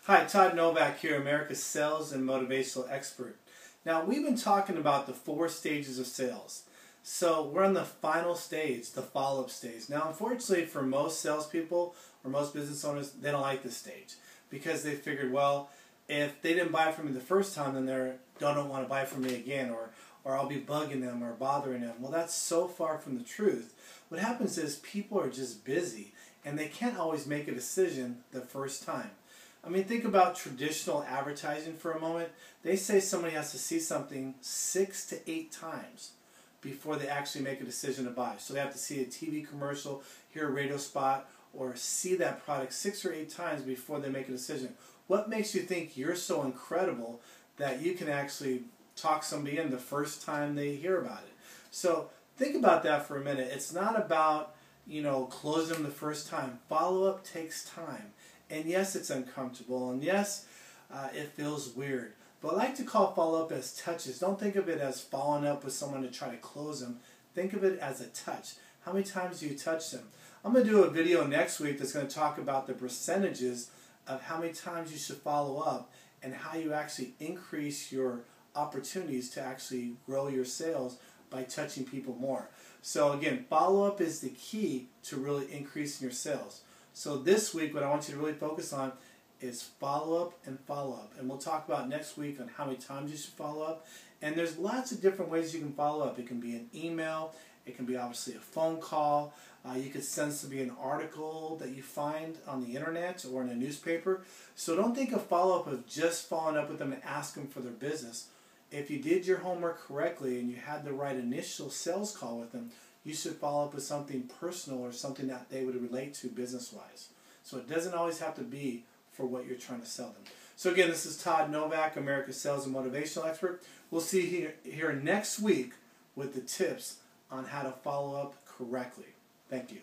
Hi, Todd Novak here, America's sales and motivational expert. Now, we've been talking about the 4 stages of sales. So we're on the final stage, the follow-up stage. Now, unfortunately, for most salespeople or most business owners, they don't like this stage because they figured, well, if they didn't buy from me the first time, then they don't want to buy from me again, or I'll be bugging them or bothering them. Well, that's so far from the truth. What happens is people are just busy and they can't always make a decision the first time. I mean, think about traditional advertising for a moment. They say somebody has to see something 6 to 8 times before they actually make a decision to buy. So they have to see a TV commercial, hear a radio spot, or see that product 6 or 8 times before they make a decision. What makes you think you're so incredible that you can actually talk somebody in the first time they hear about it? So think about that for a minute. It's not about, closing them the first time. Follow-up takes time. And yes, it's uncomfortable, and yes, it feels weird. But I like to call follow-up as touches. Don't think of it as following up with someone to try to close them. Think of it as a touch. How many times do you touch them? I'm going to do a video next week that's going to talk about the percentages of how many times you should follow up and how you actually increase your opportunities to actually grow your sales by touching people more. So again, follow-up is the key to really increasing your sales. So this week, what I want you to really focus on is follow-up and follow-up. And we'll talk about next week on how many times you should follow up. And there's lots of different ways you can follow up. It can be an email. It can be obviously a phone call. You could send somebody an article that you find on the internet or in a newspaper. So don't think of follow-up of just following up with them and ask them for their business. If you did your homework correctly and you had the right initial sales call with them, you should follow up with something personal or something that they would relate to business-wise. So it doesn't always have to be for what you're trying to sell them. So again, this is Todd Novak, America's sales and motivational expert. We'll see you here next week with the tips on how to follow up correctly. Thank you.